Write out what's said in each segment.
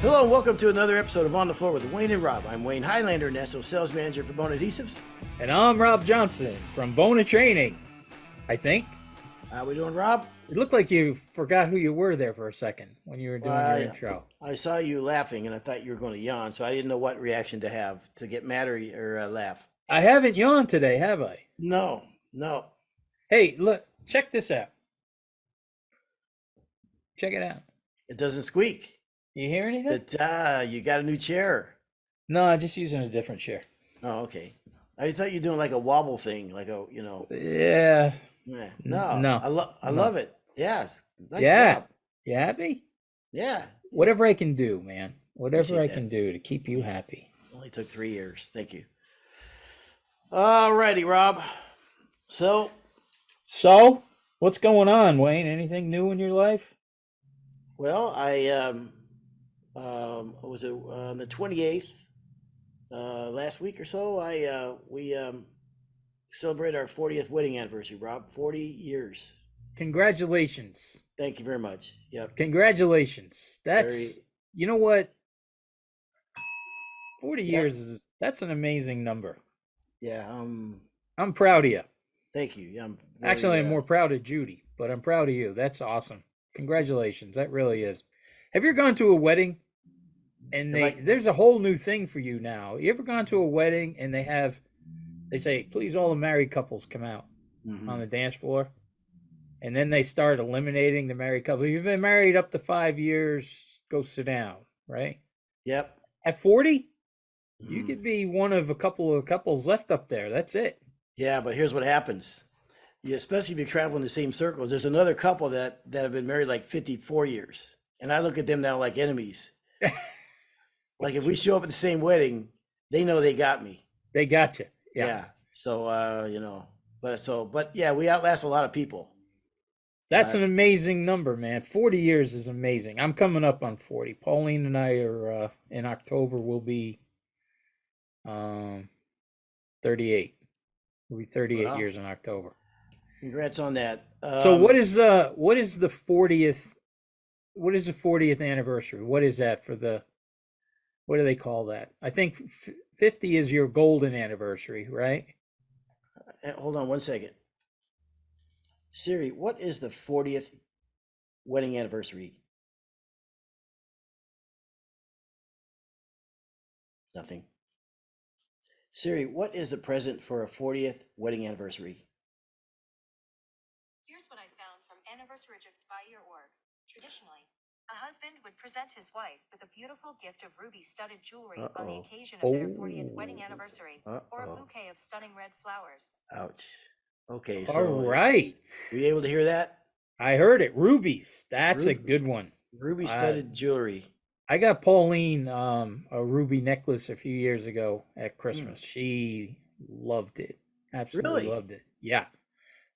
Hello and welcome to another episode of On the Floor with Wayne and Rob. I'm Wayne Highlander, National Sales Manager for Bona Adhesives. And I'm Rob Johnson from Bona Training, I think. How we doing, Rob? It looked like you forgot who you were there for a second when you were doing your intro. I saw you laughing and I thought you were going to yawn, so I didn't know what reaction to have, to get mad or laugh. I haven't yawned today, have I? No. Hey, look, check this out. Check it out. It doesn't squeak. You hear anything? You got a new chair. No, I'm just using a different chair. Oh, okay. I thought you were doing like a wobble thing, like a, Yeah. No. I love it. Yes. Nice Yeah. job. You happy? Yeah. Whatever I can do, man. Whatever Appreciate I that. can do to keep you happy. Only took 3 years. Thank you. All righty, Rob. So, what's going on, Wayne? Anything new in your life? well, I was it on the 28th last week or so? We celebrated our 40th wedding anniversary, Rob. 40 years. Congratulations. Thank you very much. Yep. Congratulations. That's, Very- you know what? 40 Yep. years that's an amazing number. Yeah. I'm proud of you. Thank you. Yeah. Actually, I'm more proud of Judy, but I'm proud of you. That's awesome. Congratulations. That really is. Have you ever gone to a wedding and there's a whole new thing for you now? You ever gone to a wedding and they say, please all the married couples come out on the dance floor? And then they start eliminating the married couple. You've been married up to 5 years, go sit down, right? Yep. At 40, you could be one of a couple of couples left up there. That's it. Yeah, but here's what happens. Especially if you travel in the same circles. There's another couple that have been married like 54 years. And I look at them now like enemies. Like if we show up at the same wedding, they know they got me. They got you. Yeah. Yeah. So, but yeah, we outlast a lot of people. That's an amazing number, man. 40 years is amazing. I'm coming up on 40. Pauline and I are, in October, we'll be 38. We'll be 38 Wow. years in October. Congrats on that. So what is the 40th? What is the 40th anniversary? What is that what do they call that? I think 50 is your golden anniversary, right? Hold on one second. Siri, what is the 40th wedding anniversary? Nothing. Siri, what is the present for a 40th wedding anniversary? Here's what I found from anniversarygifts.org. Traditionally, a husband would present his wife with a beautiful gift of ruby-studded jewelry on the occasion of their 40th wedding anniversary, or a bouquet of stunning red flowers. Ouch. Okay, All so right. were you able to hear that? I heard it. Rubies. That's a good one. Ruby-studded jewelry. I got Pauline a ruby necklace a few years ago at Christmas. She loved it. Absolutely Really? loved it. Yeah.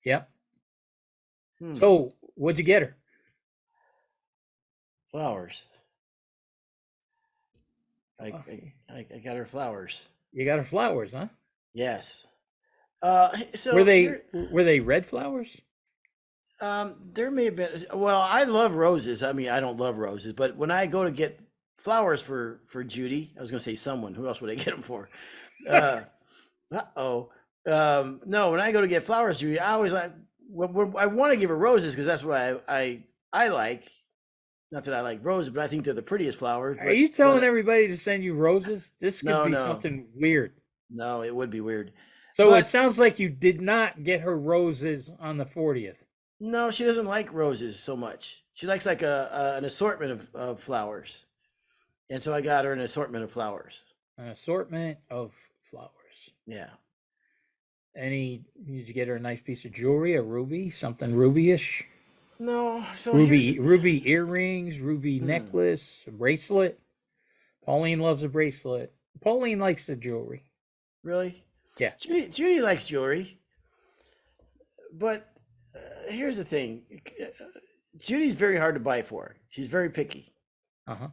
Yep. So what'd you get her? Flowers. I got her flowers. You got her flowers, huh? Yes. So Were they red flowers? there may have been. Well, I love roses. I mean, I don't love roses, but when I go to get flowers for Judy, I was going to say someone. Who else would I get them for? No, when I go to get flowers, Judy, I always like. I want to give her roses because that's what I like. Not that I like roses, but I think they're the prettiest flowers. Are you telling everybody to send you roses? This could be something weird. No, it would be weird. So it sounds like you did not get her roses on the 40th. No, she doesn't like roses so much. She likes like an assortment of flowers. And so I got her an assortment of flowers. An assortment of flowers. Yeah. Did you get her a nice piece of jewelry, a ruby, something ruby-ish? No. So ruby earrings, ruby necklace, a bracelet. Pauline loves a bracelet. Pauline likes the jewelry. Really? Yeah. Judy likes jewelry. But here's the thing. Judy's very hard to buy for. She's very picky.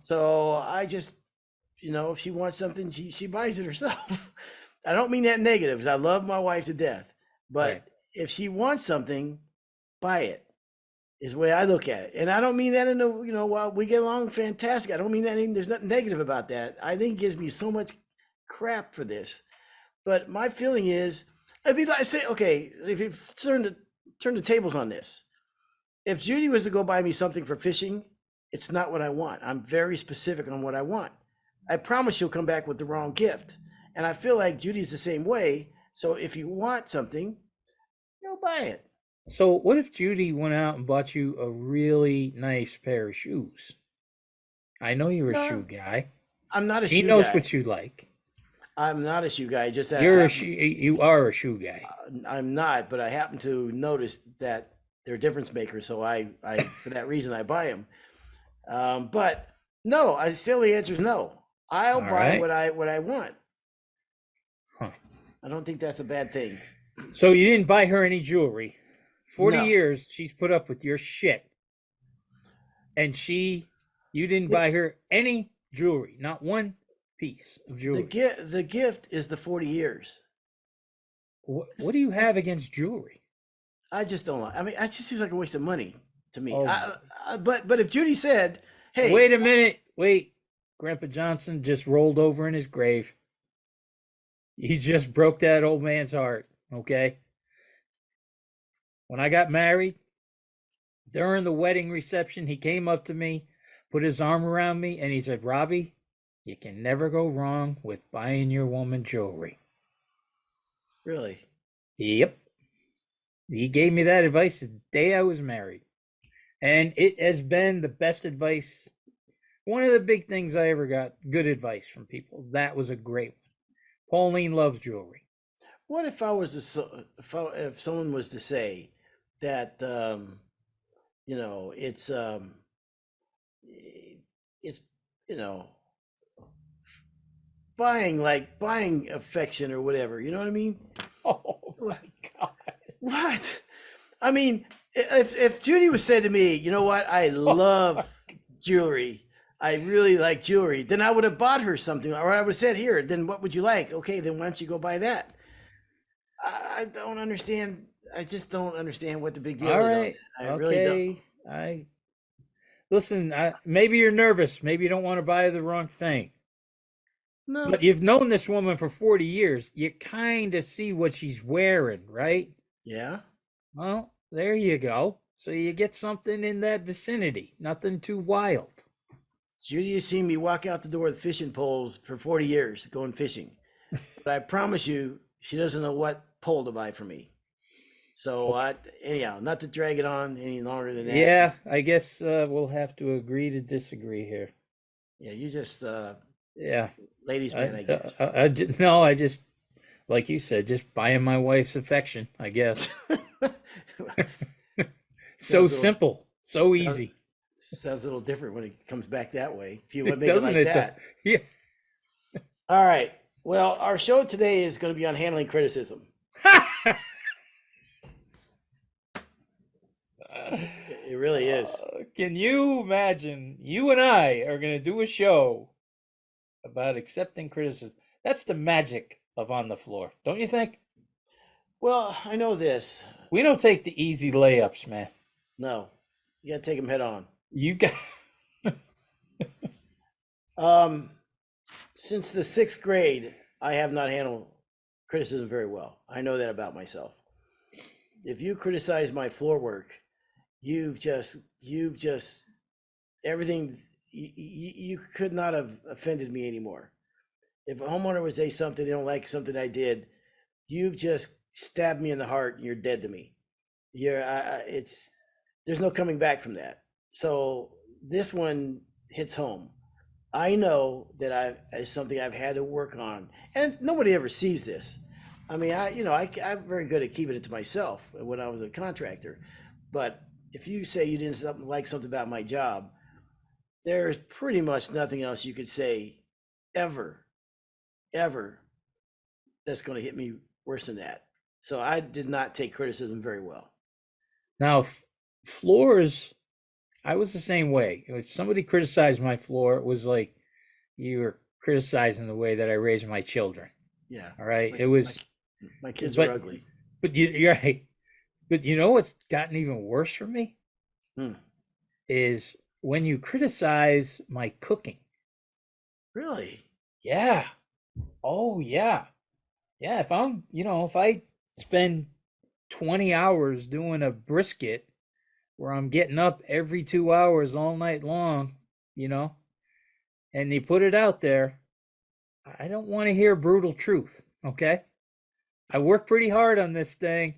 So I just, if she wants something, she buys it herself. I don't mean that negative because I love my wife to death. But if she wants something, buy it. is the way I look at it. And I don't mean that in a, while we get along fantastic. I don't mean that there's nothing negative about that. I think it gives me so much crap for this. But my feeling is, I say, okay, if you turn the tables on this, if Judy was to go buy me something for fishing, it's not what I want. I'm very specific on what I want. I promise she'll come back with the wrong gift. And I feel like Judy's the same way. So if you want something, buy it. So what if Judy went out and bought you a really nice pair of shoes? I know you're a shoe guy. I'm not a shoe guy. She knows what you like. I'm not a shoe guy. Just you are a shoe guy. I'm not, but I happen to notice that they're difference makers. So I for that reason I buy them. But no, the answer is no. I'll buy what I want. Huh. I don't think that's a bad thing. So you didn't buy her any jewelry. 40 years she's put up with your shit. And you didn't buy her any jewelry, not one piece of jewelry. The gift is the 40 years. What do you have against jewelry? I just don't like. I mean, it just seems like a waste of money to me. But if Judy said, "Hey, wait a minute, wait," Grandpa Johnson just rolled over in his grave. He just broke that old man's heart. Okay. When I got married, during the wedding reception, he came up to me, put his arm around me, and he said, "Robbie, you can never go wrong with buying your woman jewelry." Really? Yep. He gave me that advice the day I was married. And it has been the best advice. One of the big things I ever got, good advice from people. That was a great one. Pauline loves jewelry. What if if someone was to say that it's buying affection or whatever, you know what I mean? Oh my God. What? I mean, if Judy was said to me, you know what, I love jewelry, I really like jewelry, then I would have bought her something, or I would have said, here, then what would you like? Okay, then why don't you go buy that? I don't understand. I just don't understand what the big deal is. All right. I really don't. Listen, maybe you're nervous. Maybe you don't want to buy the wrong thing. No. But you've known this woman for 40 years. You kind of see what she's wearing, right? Yeah. Well, there you go. So you get something in that vicinity. Nothing too wild. Judy has seen me walk out the door with fishing poles for 40 years going fishing. But I promise you, she doesn't know what pole to buy for me. So anyhow, not to drag it on any longer than that. Yeah, I guess we'll have to agree to disagree here. Yeah, you just ladies man, I guess. I just like you said, just buying my wife's affection, I guess. So simple, so easy. Sounds a little different when it comes back that way. If you would make it like that. Yeah. All right. Well, our show today is going to be on handling criticism. It really is. Can you imagine? You and I are going to do a show about accepting criticism. That's the magic of On the Floor, don't you think? Well, I know this. We don't take the easy layups, man. No, you got to take them head on. You got. Since the 6th grade, I have not handled criticism very well. I know that about myself. If you criticize my floor work, you've just everything. You could not have offended me anymore. If a homeowner would say something, they don't like something I did, you've just stabbed me in the heart and you're dead to me. There's no coming back from that. So this one hits home. I know that it's something I've had to work on, and nobody ever sees this. I mean, I'm very good at keeping it to myself when I was a contractor. But if you say you didn't like something about my job, there's pretty much nothing else you could say ever that's going to hit me worse than that. So I did not take criticism very well. Now, floors, I was the same way. If somebody criticized my floor, it was like you were criticizing the way that I raised my children. Yeah. All right. It was. My kids are ugly. But you're right. But you know what's gotten even worse for me? is when you criticize my cooking. Really? Yeah. Oh, yeah. Yeah. If I spend 20 hours doing a brisket where I'm getting up every 2 hours all night long, and you put it out there, I don't want to hear brutal truth. Okay. I work pretty hard on this thing.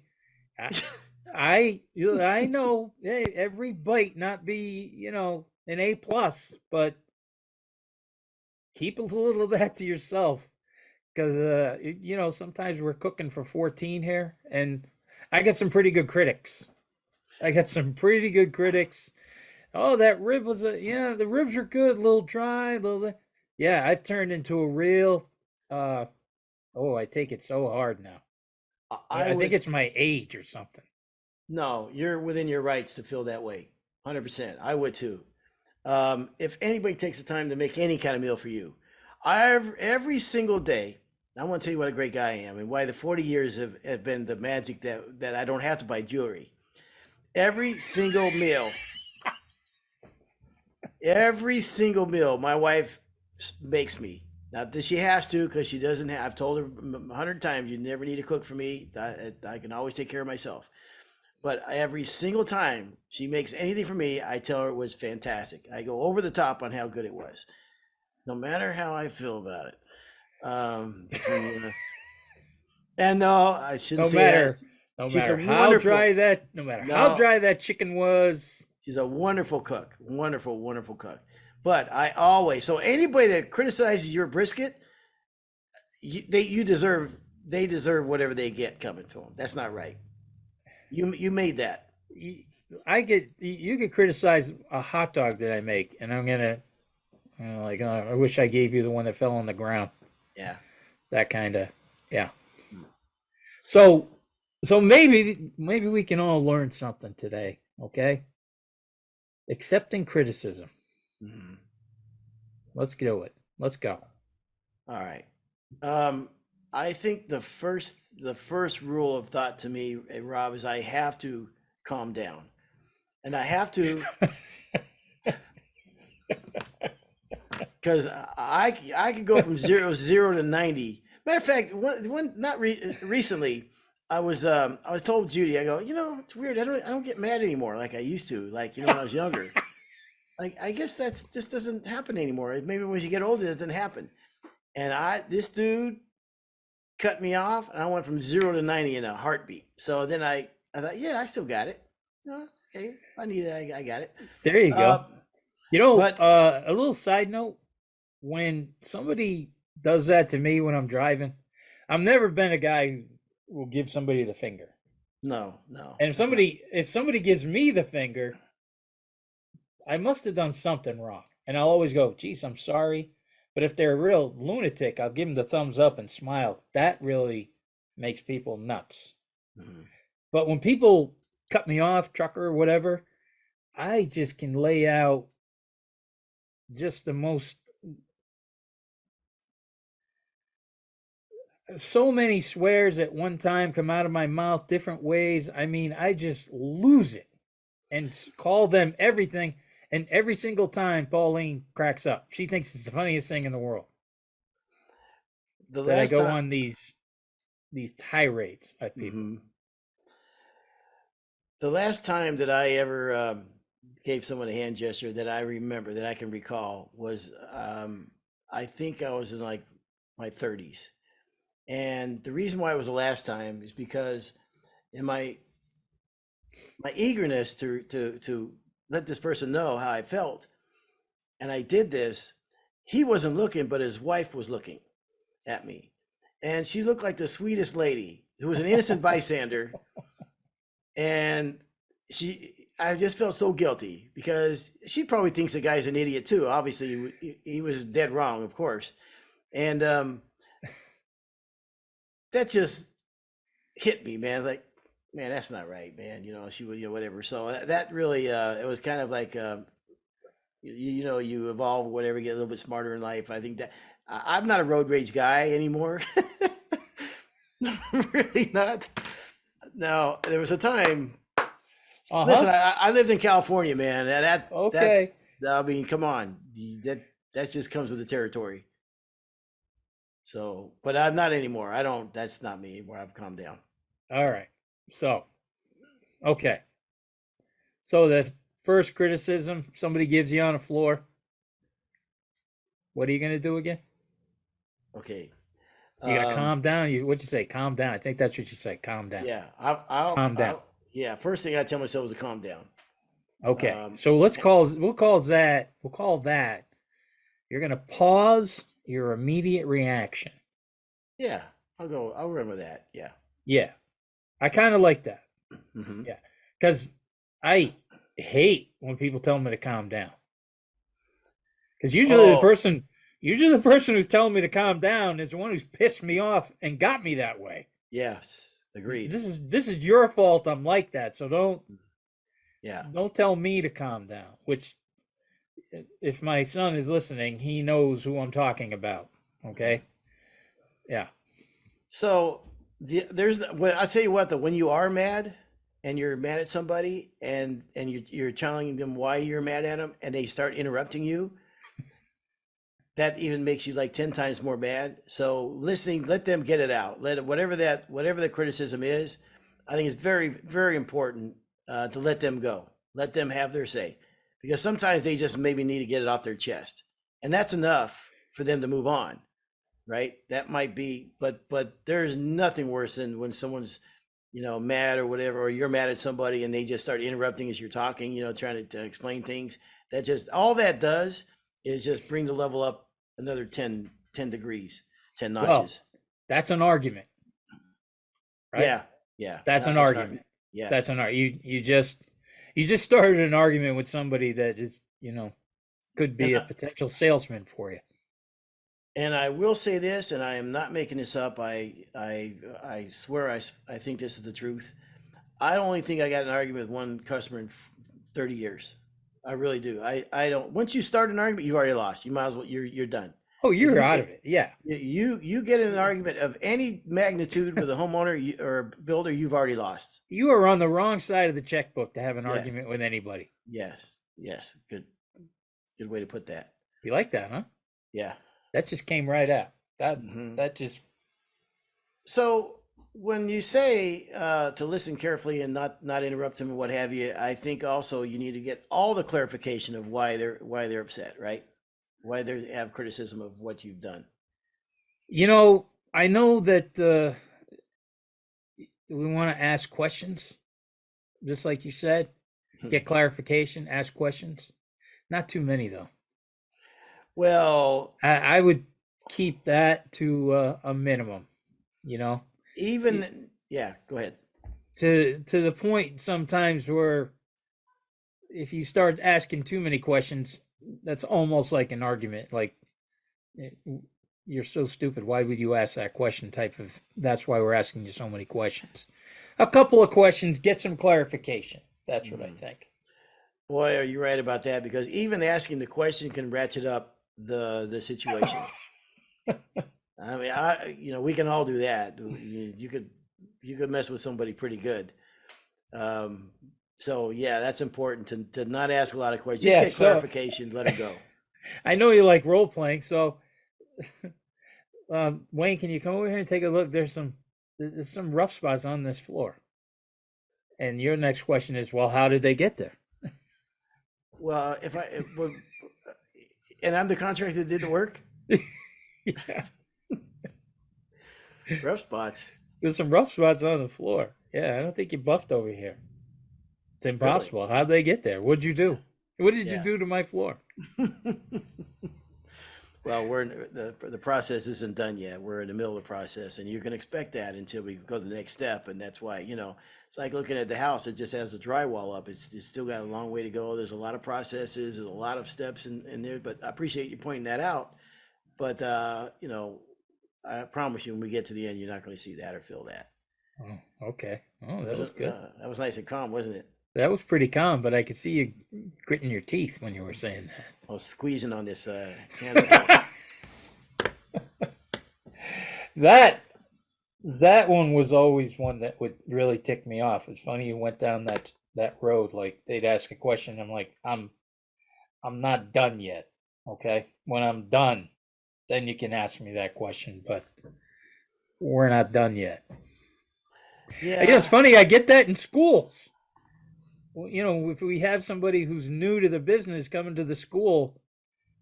I know every bite not be, an A+, but keep a little of that to yourself. Because, sometimes we're cooking for 14 here, and I get some pretty good critics. Oh, that rib was the ribs are good, a little dry, yeah, I've turned into a real, I take it so hard now. I think it's my age or something. No, you're within your rights to feel that way. 100%. I would too. If anybody takes the time to make any kind of meal for you, every single day, I want to tell you what a great guy I am and why the 40 years have been the magic that I don't have to buy jewelry. Every single meal, my wife makes me. Not that she has to, because she doesn't have. I've told her 100 times, you never need to cook for me. I can always take care of myself. But every single time she makes anything for me, I tell her it was fantastic. I go over the top on how good it was, no matter how I feel about it. And no, I shouldn't say that. No matter how dry that chicken was. She's a wonderful cook, wonderful, wonderful cook. But so anybody that criticizes your brisket, they deserve whatever they get coming to them. That's not right. You made that. You could criticize a hot dog that I make, and I'm gonna I wish I gave you the one that fell on the ground. Yeah, that kind of So maybe we can all learn something today. Okay, accepting criticism. Mm-hmm. Let's do it. Let's go. All right. I think the first rule of thought to me, Rob, is I have to calm down, and I have to, because I could go from zero to 90. Matter of fact, recently, I was told Judy, I go, it's weird. I don't get mad anymore like I used to, when I was younger. I guess that's just doesn't happen anymore. Maybe when you get older, it doesn't happen. And this dude cut me off, and I went from 0 to 90 in a heartbeat. So then I thought, yeah, I still got it. Okay, if I need it, I got it. There you go. A little side note: when somebody does that to me when I'm driving, I've never been a guy who will give somebody the finger. No. And if somebody gives me the finger, I must have done something wrong, and I'll always go, "Geez, I'm sorry." But if they're a real lunatic, I'll give them the thumbs up and smile. That really makes people nuts. Mm-hmm. But when people cut me off, trucker or whatever, I just can lay out just the most, so many swears at one time come out of my mouth different ways. I mean, I just lose it and call them everything. And every single time, Pauline cracks up. She thinks it's the funniest thing in the world. I go on these tirades at people. Mm-hmm. The last time that I ever gave someone a hand gesture that I remember, that I can recall, was I think I was in my 30s. And the reason why it was the last time is because in my eagerness to let this person know how I felt, and I did this, he wasn't looking, but his wife was looking at me, and she looked like the sweetest lady who was an innocent bystander. And I just felt so guilty, because she probably thinks the guy's an idiot too. Obviously he was dead wrong, of course. And that just hit me, man. It's like, man, that's not right, man. She was, whatever. So that really, it was kind of like, you evolve, whatever, get a little bit smarter in life. I think that I'm not a road rage guy anymore. Really not. Now, there was a time Listen, I lived in California, man. Okay. I mean, come on, that just comes with the territory. So, but I'm not anymore. I don't. That's not me anymore. I've calmed down. All right. So, okay. So the first criticism somebody gives you on the floor, what are you going to do again? Okay. You got to calm down. What'd you say? Calm down. I think that's what you said. Calm down. Yeah. Calm down. Yeah. First thing I tell myself is to calm down. Okay. So we'll call that. You're going to pause your immediate reaction. Yeah. I'll run with that. Yeah. Yeah. I kind of like that. Mm-hmm. Yeah. Because I hate when people tell me to calm down. Because usually the person who's telling me to calm down is the one who's pissed me off and got me that way. Yes, agreed. This is your fault. I'm like that, so don't tell me to calm down. Which, if my son is listening, he knows who I'm talking about. Okay, yeah. So I'll tell you what, when you are mad and you're mad at somebody and you're telling them why you're mad at them and they start interrupting you, that even makes you like 10 times more mad. So listening, let them get it out. Whatever the criticism is, I think it's very, very important to let them go. Let them have their say, because sometimes they just maybe need to get it off their chest, and that's enough for them to move on. Right? That might be, but there's nothing worse than when someone's, mad or whatever, or you're mad at somebody and they just start interrupting as you're talking, trying to explain things. That just, all that does is just bring the level up another 10 degrees, 10 notches. Well, that's an argument. Right? Yeah. That's an argument. Yeah. That's an argument. You just started an argument with somebody that is, could be a potential salesman for you. And I will say this, and I am not making this up. I swear I think this is the truth. I don't think I got an argument with one customer in 30 years. I really do. I don't. Once you start an argument, you've already lost. You might as well. You're done. Oh, you're out of it. Yeah. You get in an argument of any magnitude with a homeowner or a builder, you've already lost. You are on the wrong side of the checkbook to have an argument with anybody. Yes. Good way to put that. You like that, huh? Yeah. That just came right out. That just. So when you say to listen carefully and not interrupt them and what have you, I think also you need to get all the clarification of why they're upset, right? Why they have criticism of what you've done. I know that we want to ask questions, just like you said, get clarification, ask questions. Not too many though. Well, I would keep that to a minimum, Even, go ahead. To the point sometimes where if you start asking too many questions, that's almost like an argument. Like, you're so stupid. Why would you ask that question type of, that's why we're asking you so many questions. A couple of questions, get some clarification. That's what I think. Boy, are you right about that? Because even asking the question can ratchet up the situation. I mean, we can all do that. You could mess with somebody pretty good. So yeah, that's important to not ask a lot of questions. Just get clarification, let it go. I know you like role playing, so Wayne, can you come over here and take a look? There's some rough spots on this floor. And your next question is, well, how did they get there? Well, and I'm the contractor that did the work. Yeah. Rough spots. There's some rough spots on the floor. Yeah, I don't think you buffed over here. It's impossible. Really? How'd they get there? What'd you do? What did you do to my floor? Well, the process isn't done yet. We're in the middle of the process, and you can expect that until we go to the next step. And that's why, it's like looking at the house. It just has the drywall up. It's still got a long way to go. There's a lot of processes. There's a lot of steps in there. But I appreciate you pointing that out. But I promise you, when we get to the end, you're not going to see that or feel that. Oh, okay. Oh, that was good. That was nice and calm, wasn't it? That was pretty calm, but I could see you gritting your teeth when you were saying that. I was squeezing on this handle. That one was always one that would really tick me off. It's funny you went down that road. Like they'd ask a question, I'm like, I'm not done yet. Okay, when I'm done, then you can ask me that question. But we're not done yet. Yeah, It's funny. I get that in schools. Well, if we have somebody who's new to the business coming to the school,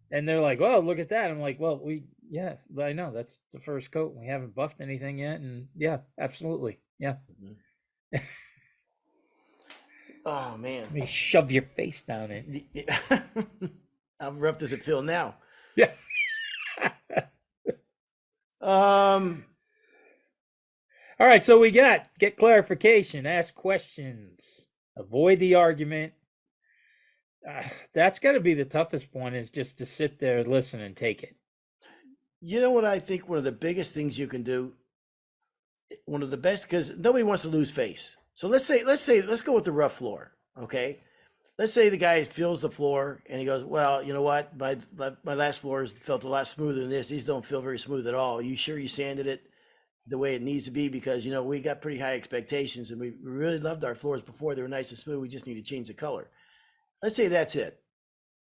and they're like, "Oh, look at that," I'm like, "Well, yeah, I know that's the first coat. We haven't buffed anything yet, and yeah, absolutely, yeah." Mm-hmm. Oh man! Let me shove your face down it. How rough does it feel now? Yeah. All right, so we get clarification, ask questions, avoid the argument. That's got to be the toughest one, is just to sit there, listen, and take it. You know what I think one of the biggest things you can do, one of the best, because nobody wants to lose face. So let's go with the rough floor, okay? Let's say the guy feels the floor and he goes, well, you know what? My last floors felt a lot smoother than this. These don't feel very smooth at all. Are you sure you sanded it the way it needs to be? Because, we got pretty high expectations and we really loved our floors before. They were nice and smooth. We just need to change the color. Let's say that's it.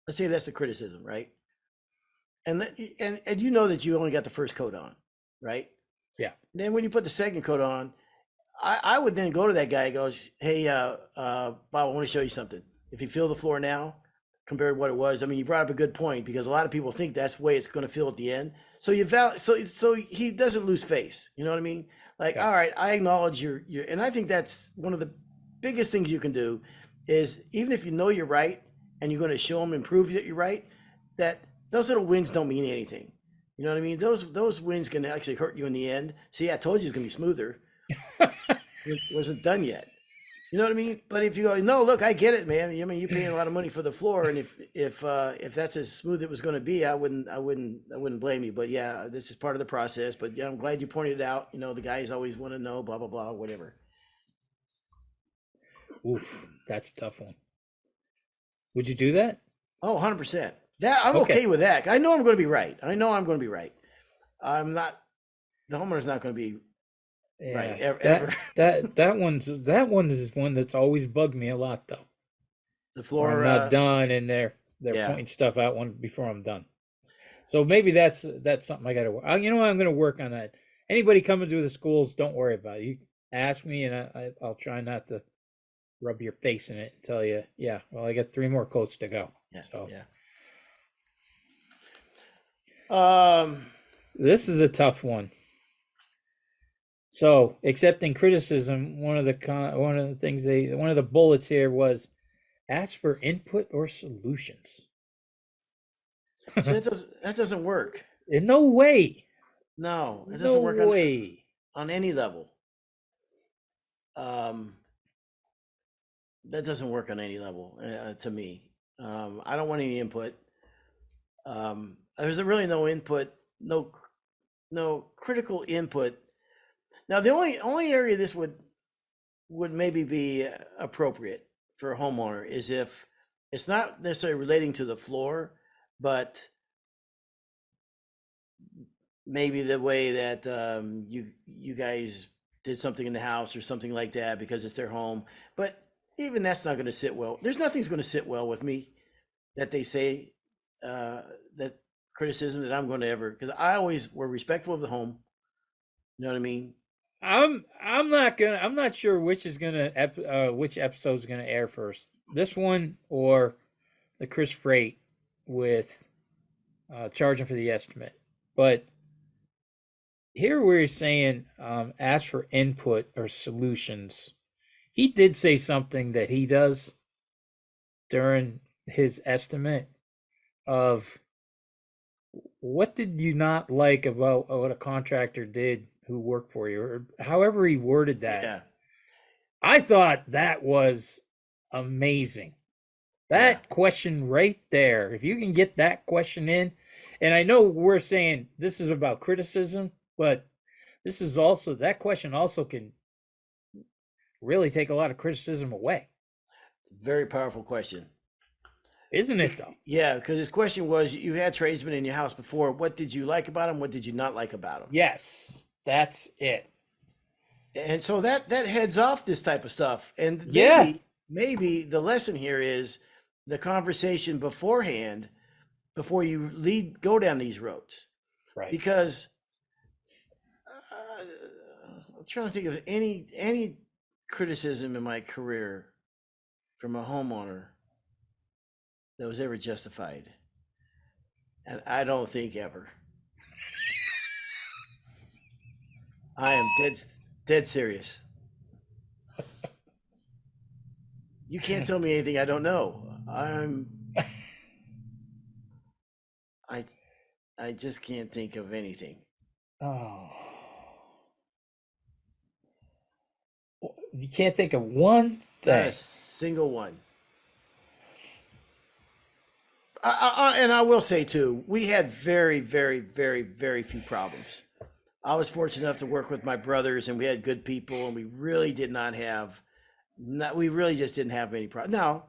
Let's say that's the criticism, right? And you know that you only got the first coat on, right? Yeah. Then when you put the second coat on, I would then go to that guy and goes, hey, Bob, I want to show you something. If you feel the floor now compared to what it was, I mean, you brought up a good point, because a lot of people think that's the way it's going to feel at the end. So so he doesn't lose face. You know what I mean? Like, yeah. All right, I acknowledge your, and I think that's one of the biggest things you can do, is even if you know you're right and you're going to show them and prove that you're right, that those little wins don't mean anything. You know what I mean? Those wins can actually hurt you in the end. See, I told you it's going to be smoother. It wasn't done yet. You know what I mean? But if you go, no, look, I get it, man. I mean, you're paying a lot of money for the floor, and if that's as smooth as it was going to be, I wouldn't blame you. But yeah, this is part of the process. But yeah, I'm glad you pointed it out. The guys always want to know, blah blah blah, whatever. Oof, that's a tough one. Would you do that? Oh, 100%. That I'm okay with that. I know I'm going to be right. I'm not. The homeowner's not going to be. Yeah, right, ever. That one is one that's always bugged me a lot, though. The floor, I'm not done, and they're pointing stuff out before I'm done. So maybe that's something I got to work. I'm going to work on that. Anybody coming to the schools, don't worry about it. You ask me, and I'll try not to rub your face in it and tell you, yeah, well, I got 3 more coats to go. Yeah. So. Yeah. This is a tough one. So, accepting criticism, one of the bullets here was ask for input or solutions. So that doesn't work. In no way. No, it doesn't work on any level. That doesn't work on any level to me. I don't want any input. There's really no input, no critical input. Now, the only area this would maybe be appropriate for a homeowner is if it's not necessarily relating to the floor, but maybe the way that you guys did something in the house or something like that, because it's their home. But even that's not going to sit well. There's nothing's going to sit well with me that they say that criticism that I'm going to ever, because I always were respectful of the home. You know what I mean? I'm not sure which episode's gonna air first. This one or the Chris Freight with charging for the estimate. But here we're saying ask for input or solutions. He did say something that he does during his estimate of what did you not like about what a contractor did who worked for you, or however he worded that. Yeah. I thought that was amazing. That question right there, if you can get that question in, and I know we're saying this is about criticism, but this is also, that question also can really take a lot of criticism away. Very powerful question. Isn't it, though? Yeah, because his question was, you had tradesmen in your house before. What did you like about them? What did you not like about them? Yes. That's it. And so that heads off this type of stuff. And maybe the lesson here is the conversation beforehand, before you go down these roads. Right. Because I'm trying to think of any criticism in my career from a homeowner that was ever justified. And I don't think ever. I am dead serious. You can't tell me anything I don't know. I just can't think of anything. Oh. You can't think of one thing. Not a single one. And I will say too, we had very, very, very, very few problems. I was fortunate enough to work with my brothers, and we had good people, and we really did not have, we really just didn't have any problems. Now,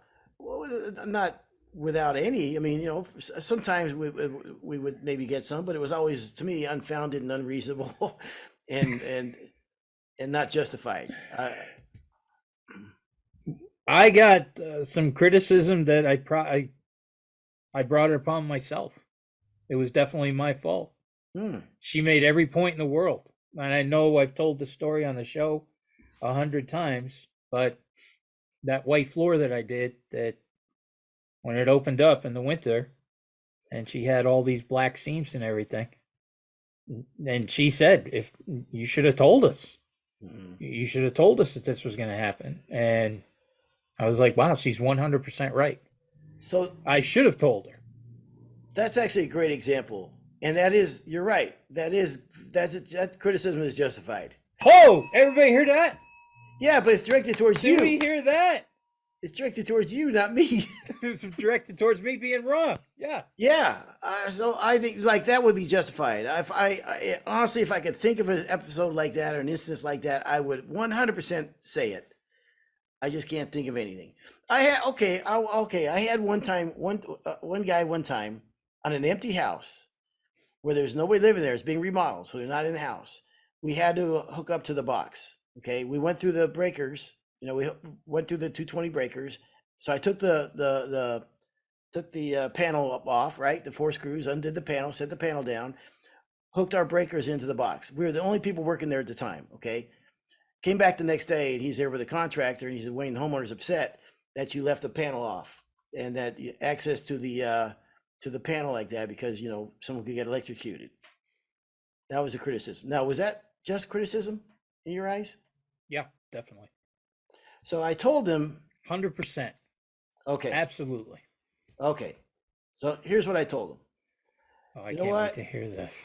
not without any. I mean, you know, sometimes we would maybe get some, but it was always, to me, unfounded and unreasonable, and not justified. I got some criticism that I brought it upon myself. It was definitely my fault. She made every point in the world. And I know I've told the story on the show 100 times, but that white floor that I did, that when it opened up in the winter and she had all these black seams and everything, and she said, if you should have told us, you should have told us that this was going to happen. And I was like, wow, she's 100% right. So I should have told her. That's actually a great example. And that is, you're right. That criticism is justified. Oh, everybody hear that? Yeah, but it's directed towards you. Did we hear that? It's directed towards you, not me. It's directed towards me being wrong. Yeah. Yeah. So I think like that would be justified. I honestly, if I could think of an episode like that or an instance like that, I would 100% say it. I just can't think of anything. I had one guy one time on an empty house where there's nobody living there. It's being remodeled, so they're not in the house. We had to hook up to the box. Okay, we went through the breakers. You know, we went through the 220 breakers. So I took the panel off, right? The 4 screws, undid the panel, set the panel down, hooked our breakers into the box. We were the only people working there at the time. Okay, came back the next day and he's there with a contractor, and he said, "Wayne, the homeowner's upset that you left the panel off and that access to the panel like that because, you know, someone could get electrocuted." That was a criticism. Now, was that just criticism in your eyes? Yeah, definitely. So I told him 100%. Okay. Absolutely. Okay. So here's what I told him. Oh, I can't wait to hear this.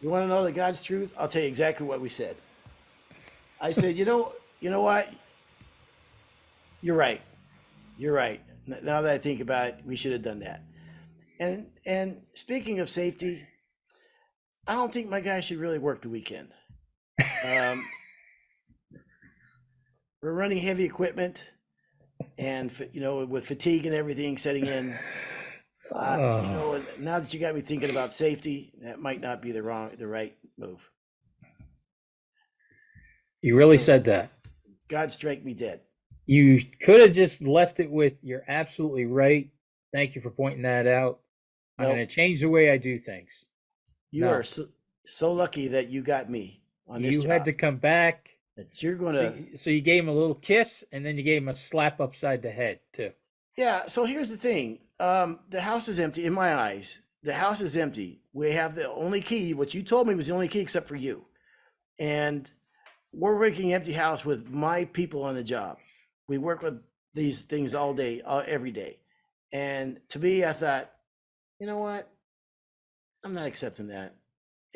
You want to know the God's truth? I'll tell you exactly what we said. I said, you know what? You're right. You're right. Now that I think about it, we should have done that. And speaking of safety, I don't think my guy should really work the weekend. We're running heavy equipment, and with fatigue and everything setting in. Now that you got me thinking about safety, that might not be the right move. You really said that. God strike me dead. You could have just left it with, "You're absolutely right. Thank you for pointing that out. I'm going to change the way I do things." You are so lucky that you got me on this job. You had to come back. That you're going to. So you gave him a little kiss, and then you gave him a slap upside the head too. Yeah. So here's the thing. The house is empty in my eyes. The house is empty. We have the only key. What you told me was the only key except for you. And we're working empty house with my people on the job. We work with these things all day, every day. And to me, I thought, you know what? I'm not accepting that.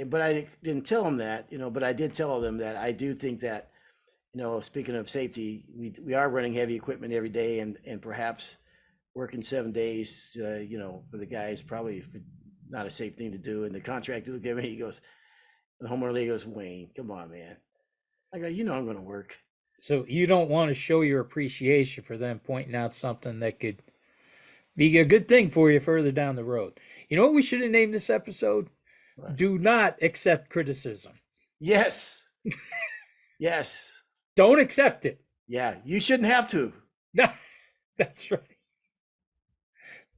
But I didn't tell them that, but I did tell them that I do think that, speaking of safety, we are running heavy equipment every day, and perhaps working 7 days, for the guys, probably not a safe thing to do. And the contractor looked at me, the homeowner lady goes, "Wayne, come on, man." I go, I'm going to work. So you don't want to show your appreciation for them pointing out something that could be a good thing for you further down the road. You know what we should have named this episode? What? Do not accept criticism. Yes. Yes. Don't accept it. Yeah, you shouldn't have to. No. That's right.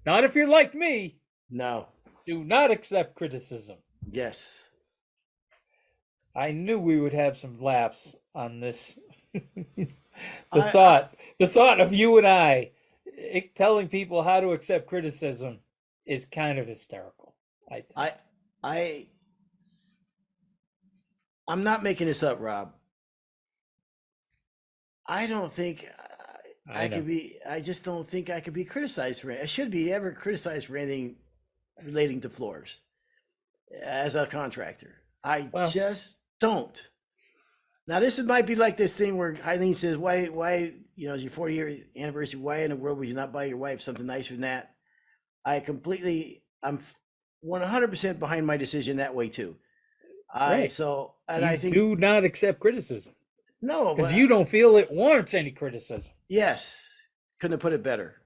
Not if you're like me. No. Do not accept criticism. Yes. I knew we would have some laughs on this. The thought of you and I telling people how to accept criticism is kind of hysterical. I think. I'm not making this up, Rob. I don't think I could be. I just don't think I could be criticized for it. I should be ever criticized for anything relating to floors as a contractor. I just don't. Now this might be like this thing where Eileen says, "Why? It's your 40-year anniversary. Why in the world would you not buy your wife something nicer than that?" I'm 100% behind my decision that way too. Right. I think do not accept criticism. No, because you don't feel it warrants any criticism. Yes, couldn't have put it better.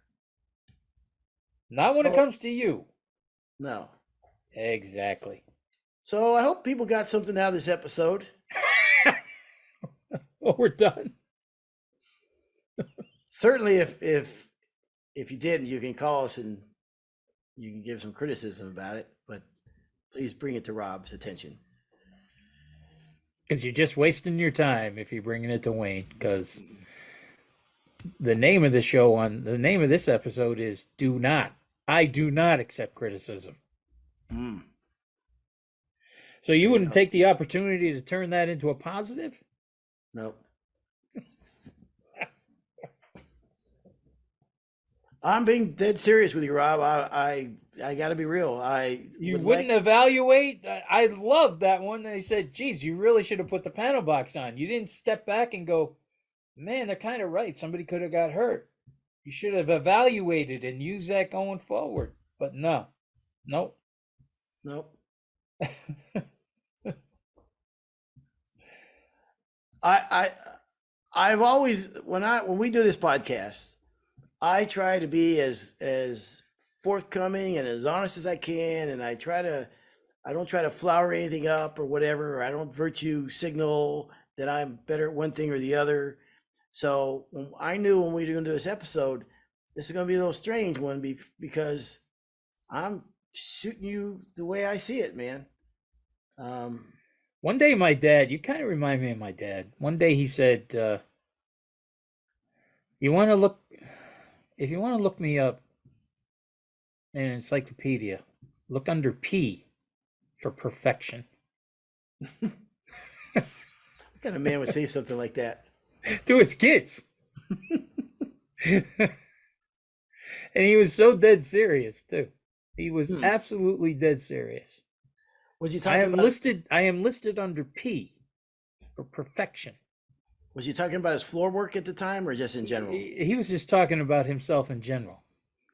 Not when it comes to you. No. Exactly. So I hope people got something out of this episode. Well, we're done. Certainly, if you didn't, you can call us and you can give some criticism about it. But please bring it to Rob's attention. Because you're just wasting your time if you're bringing it to Wayne. Because the name of the show the name of this episode is I do not accept criticism. So you wouldn't take the opportunity to turn that into a positive? Nope. I'm being dead serious with you, Rob. I got to be real. You wouldn't evaluate? I love that one. They said, geez, you really should have put the panel box on. You didn't step back and go, man, they're kind of right. Somebody could have got hurt. You should have evaluated and used that going forward. But no. Nope. I've always when we do this podcast, I try to be as forthcoming and as honest as I can, and I don't try to flower anything up or whatever, or I don't virtue signal that I'm better at one thing or the other. So I knew when we were going to do this episode, this is going to be a little strange one because I'm shooting you the way I see it, man. One day my dad, you kind of remind me of my dad. One day he said, if you want to look me up in an encyclopedia, look under P for perfection. What kind of man would say something like that? To his kids. And he was so dead serious, too. He was absolutely dead serious. Was he talking I am listed under P for perfection. Was he talking about his floor work at the time or just in general? He was just talking about himself in general.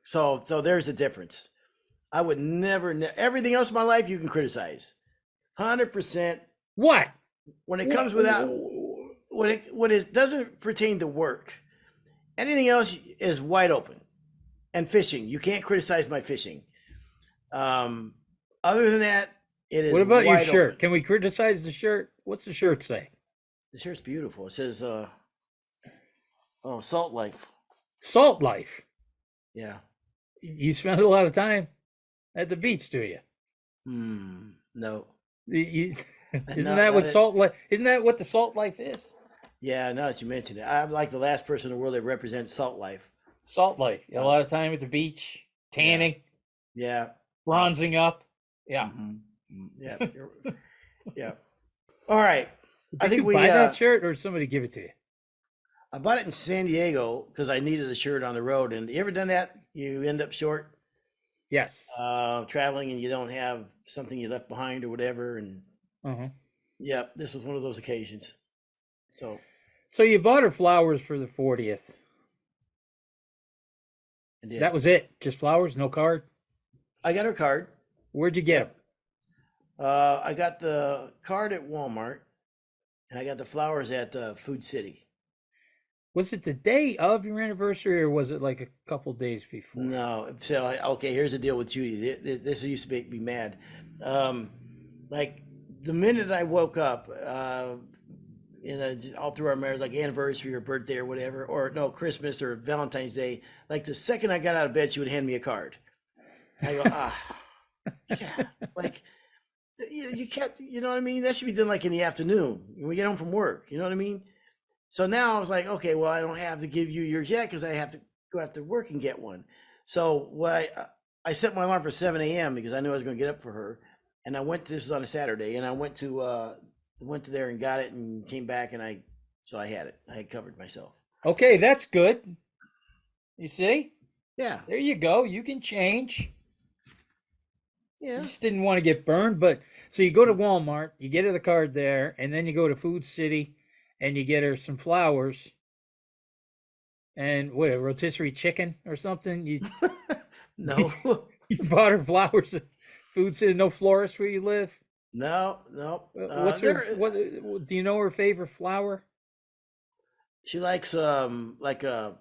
So there's a difference. I would never everything else in my life you can criticize. 100%. What? When it comes when it doesn't pertain to work, anything else is wide open. And fishing, you can't criticize my fishing. Other than that, it is. What about your shirt? Open. Can we criticize the shirt? What's the shirt say? The shirt's beautiful. It says, Salt Life. Salt Life. Yeah. You spend a lot of time at the beach, do you? No. Isn't that what Salt Life? Isn't that what the Salt Life is? Yeah, now that you mentioned it, I'm like the last person in the world that represents Salt Life. Salt Life. A lot of time at the beach, tanning. Yeah. Bronzing up. Yeah. Yeah. Yeah. All right. Did you buy that shirt or did somebody give it to you? I bought it in San Diego because I needed a shirt on the road. And you ever done that? You end up short? Yes. Traveling and you don't have something you left behind or whatever. And yeah, this was one of those occasions. So you bought her flowers for the 40th. That was it? Just flowers? No card? I got her card. Where'd you get them? I got the card at Walmart, and I got the flowers at Food City. Was it the day of your anniversary, or was it like a couple days before? No. So, okay, here's the deal with Judy. This used to make me mad. Like, the minute I woke up, just all through our marriage, like anniversary or birthday or whatever, or no, Christmas or Valentine's Day. Like the second I got out of bed, she would hand me a card. I go, yeah, like you can't, you know what I mean? That should be done like in the afternoon when we get home from work. You know what I mean? So now I was like, okay, well, I don't have to give you yours yet because I have to go after work and get one. So what I set my alarm for 7 a.m. because I knew I was going to get up for her, and I went. This was on a Saturday, and I went to there and got it and came back, and I had it. I had covered myself. Okay, that's good. You see? Yeah. There you go. You can change. Yeah. You just didn't want to get burned, but so you go to Walmart, you get her the card there, and then you go to Food City, and you get her some flowers. And what, a rotisserie chicken or something? You no. You bought her flowers at Food City. No florist where you live? No. What's her? What do you know her favorite flower? She likes like a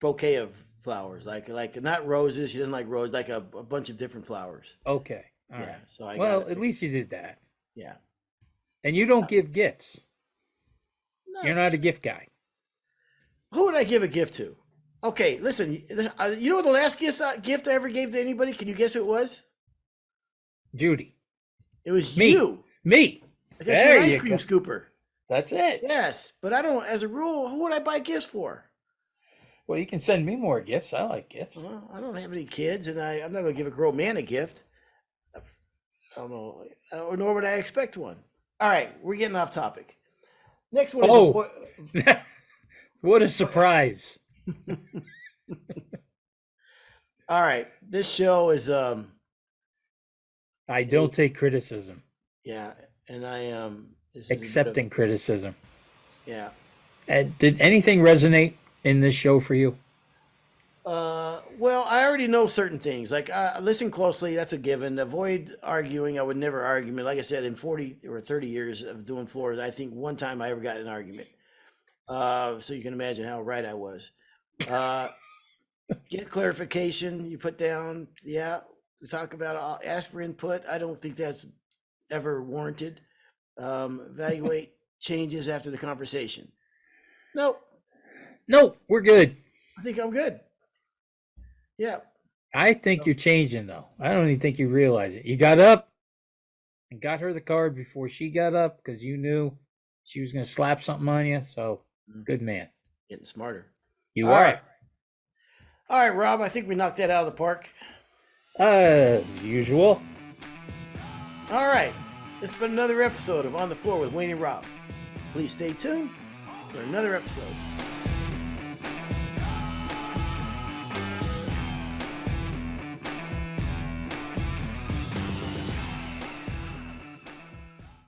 bouquet of flowers, like not roses. She doesn't like roses, like a bunch of different flowers. Okay. All right. So at least you did that. Yeah. And you don't give gifts. No. You're not a gift guy. Who would I give a gift to? Okay, listen. You know what the last gift I ever gave to anybody? Can you guess who it was? Judy. It was me. You. Me. I got you an ice cream scooper. That's it. Yes, but I don't. As a rule, who would I buy gifts for? Well, you can send me more gifts. I like gifts. Well, I don't have any kids, and I'm not going to give a grown man a gift. I don't know, nor would I expect one. All right, we're getting off topic. Next one is what a surprise. All right, this show is I don't take criticism. Yeah, and I accepting criticism. Yeah. Did anything resonate in this show for you? Well, I already know certain things. Like, listen closely. That's a given. Avoid arguing. I would never argue. Like I said, in 40 or 30 years of doing floors, I think one time I ever got in an argument. So you can imagine how right I was. Get clarification. You put down. Yeah. We talk about ask for input. I don't think that's ever warranted. Evaluate changes after the conversation. Nope. We're good. I think I'm good. Yeah. I think you're changing, though. I don't even think you realize it. You got up and got her the card before she got up because you knew she was going to slap something on you. So, good man. Getting smarter. You are. Right. All right, Rob. I think we knocked that out of the park. As usual. All right. It's been another episode of On the Floor with Wayne and Rob. Please stay tuned for another episode.